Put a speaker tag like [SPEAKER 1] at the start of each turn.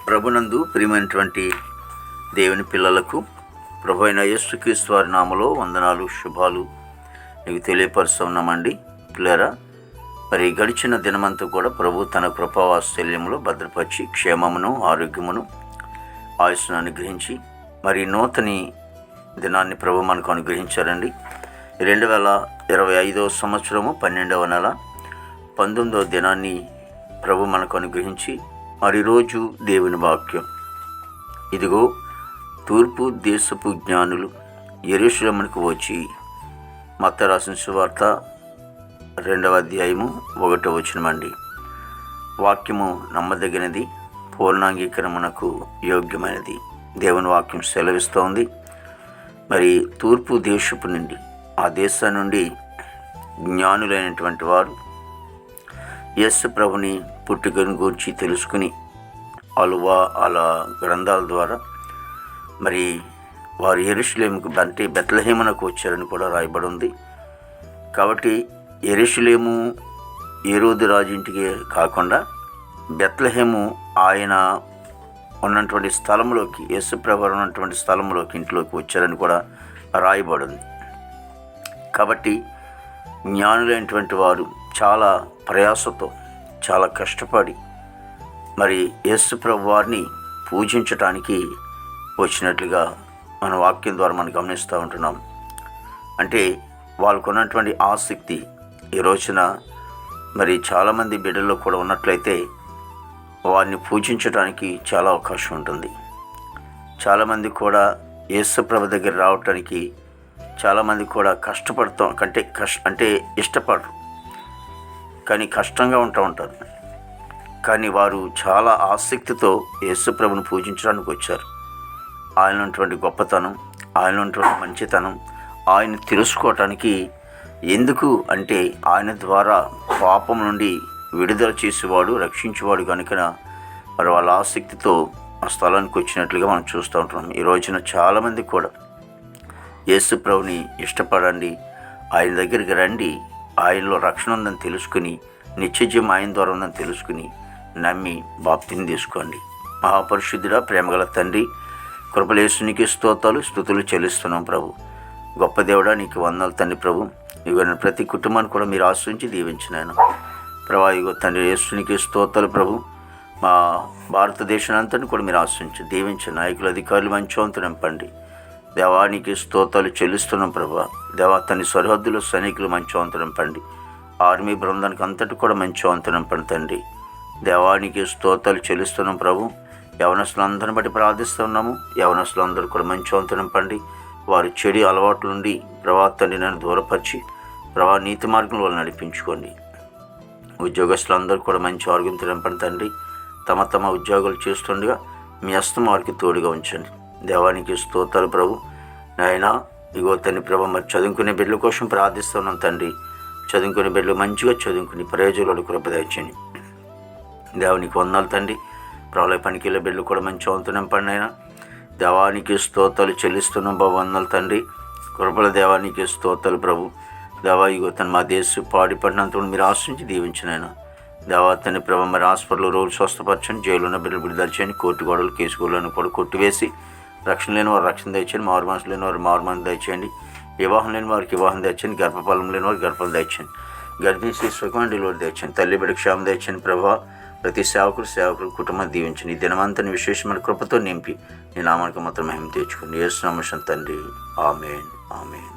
[SPEAKER 1] ప్రభునందు ప్రియమైనటువంటి దేవుని పిల్లలకు ప్రభు అయిన యేసుక్రీస్తు వారి నామములో వందనాలు, శుభాలు మీకు తెలియపరుస్తున్నామండి. పిల్లరా, మరి గడిచిన దినమంతా కూడా ప్రభు తన కృపావాత్సల్యములో భద్రపరిచి క్షేమమును, ఆరోగ్యమును, ఆయుస్సును అనుగ్రహించి మరి నూతని దినాన్ని ప్రభు మనకు అనుగ్రహించారండి. 2025 సంవత్సరము 12వ నెల 19వ దినాన్ని ప్రభు మనకు అనుగ్రహించి మరి రోజు దేవుని వాక్యం, ఇదిగో తూర్పు దేశపు జ్ఞానులు యెరూషలేమునకు వచ్చి, మత్తయి రాసిన సువార్త 2వ అధ్యాయము 1వ వచనమండి. వాక్యము నమ్మదగినది, పూర్ణాంగీకరణమునకు యోగ్యమైనది. దేవుని వాక్యం సెలవిస్తోంది. మరి తూర్పు దేశపు నుండి, ఆ దేశం నుండి జ్ఞానులైనటువంటి వారు యేసు ప్రభుని పుట్టుకను గూర్చి తెలుసుకుని అలా గ్రంథాల ద్వారా మరి వారు యెరూషలేముకు అంటే బెత్లెహేమునకు వచ్చారని కూడా రాయబడి ఉంది. కాబట్టి యెరూషలేము హేరోదు రాజు ఇంటికి కాకుండా బెత్లెహేము ఆయన ఉన్నటువంటి స్థలంలోకి, యేసు ప్రభు ఉన్నటువంటి స్థలంలోకి, ఇంట్లోకి వచ్చారని కూడా రాయబడి ఉంది. కాబట్టి జ్ఞానులైనటువంటి వారు చాలా ప్రయాసతో, చాలా కష్టపడి మరి యేసు ప్రభు వారిని పూజించటానికి వచ్చినట్లుగా మన వాక్యం ద్వారా మనం గమనిస్తూ ఉంటున్నాం. అంటే వాళ్ళకు ఉన్నటువంటి ఆసక్తి ఈ రోజున మరి చాలామంది బిడ్డల్లో కూడా ఉన్నట్లయితే వారిని పూజించడానికి చాలా అవకాశం ఉంటుంది. చాలామంది కూడా యేసు ప్రభు దగ్గర రావటానికి చాలామంది కూడా కష్టపడతాం అంటే ఇష్టపడరు, కానీ కష్టంగా ఉంటారు. కానీ వారు చాలా ఆసక్తితో యేసు ప్రభుని పూజించడానికి వచ్చారు. ఆయన ఉన్నటువంటి గొప్పతనం, ఆయన ఉన్నటువంటి మంచితనం, ఆయన తెలుసుకోవటానికి. ఎందుకు అంటే ఆయన ద్వారా పాపం నుండి విడుదల చేసేవాడు, రక్షించేవాడు కనుక మరి వాళ్ళ ఆసక్తితో ఆ స్థలానికి వచ్చినట్లుగా మనం చూస్తూ ఉంటున్నాం. ఈ రోజున చాలామంది కూడా యేసు ప్రభుని ఇష్టపడండి, ఆయన దగ్గరికి రండి, ఆయనలో రక్షణ ఉందని తెలుసుకుని, నిత్యజీవం ఆయన ద్వారా ఉందని తెలుసుకుని నమ్మి బాప్తిని తీసుకోండి. మహాపరిశుద్ధుడా, ప్రేమగల తండ్రి, కృపలేసునికి స్తుతులు చెల్లిస్తున్నాం ప్రభు. గొప్ప దేవుడా, నీకు వందనాలు తండ్రి. ప్రభు, ఇవన్న ప్రతి కుటుంబాన్ని కూడా మీరు ఆశ్రయించి దీవించినాను ప్రభా. ఇగో తండ్రి, యేసునికి స్తోత్రాలు ప్రభు. మా భారతదేశానంతని కూడా మీరు ఆశ్రయించి దీవించిన నాయకులు, అధికారులు మంచివంతు నింపండి. దేవానికి స్తోత్రాలు చెల్లిస్తున్నాం ప్రభా. దేవా, తన సరిహద్దులో సైనికులు మంచివంతు నింపండి. ఆర్మీ బృందానికి అంతటి కూడా మంచివంతు నింపండి తండ్రి. దేవానికి స్తోత్రాలు చెల్లిస్తున్నాం ప్రభు. యవనస్తులందరిని బట్టి ప్రార్థిస్తున్నాము. యవనస్తులందరూ కూడా మంచివంతు నింపండి. వారి చెడు అలవాట్ల నుండి ప్రభా తండ్రి నన్ను దూరపరిచి ప్రభా నీతి మార్గం వల్ల నడిపించుకోండి. ఉద్యోగస్తులందరూ కూడా మంచి ఆరోగ్యంతో నింపండి తండ్రి. తమ తమ ఉద్యోగాలు చేస్తుండగా మీ హస్తం వారికి తోడుగా ఉంచండి. దేవానికి స్తోత్రాలు ప్రభు. నాయనా, ఇగో తండ్రి ప్రభు, మరి చదువుకునే బిడ్డల కోసం ప్రార్థిస్తున్నాం తండ్రి. చదువుకునే బిడ్డలు మంచిగా చదువుకుని ప్రయోజనాలు కృప దయచేయండి. దేవానికి వందనాలు తండ్రి. ప్రళయ పనికి వెళ్ళే బిడ్డలు కూడా మంచి వంతు నింపండి అయినా. దేవానికి స్తోత్రాలు చెల్లిస్తున్నాం బాబు, వందనాలు తండ్రి. కృపల దేవానికి స్తోత్రాలు ప్రభు. దేవా, ఇగో తను మా దేశం పాడిపడినంత మీరు ఆశ్రయించి దీవించినైనా. దేవా తండ్రి ప్రభు, మరి హాస్పిటల్ రోజులు స్వస్థపరచండి. జైలు ఉన్న బిడ్డలు విడుదల చేయండి. కోర్టు గోడలు, కేసు గోడలను కూడా కొట్టివేసి రక్షణ లేని వారు రక్షణ దయచేయండి. మారు మనసు లేని వారు మారు మనసు దయచేయండి. వివాహం లేని వారికి వివాహం తెచ్చండి. గర్భఫలం లేని వారికి గర్భఫలం తెచ్చండి. గర్భిణీ శ్రీ సుఖమైన డెలివరీ తెచ్చండి. తల్లి బిడ్డ క్షేమం తెచ్చండి ప్రభా. ప్రతి సేవకుడు కుటుంబాన్ని దీవించండి. ఈ దినమంతని విశేషమైన కృపతో నింపి నీ నామానికి మాత్రం మహిమ తెచ్చుకోండి. యేసు నామమున తండ్రి, ఆమేన్, ఆమేన్.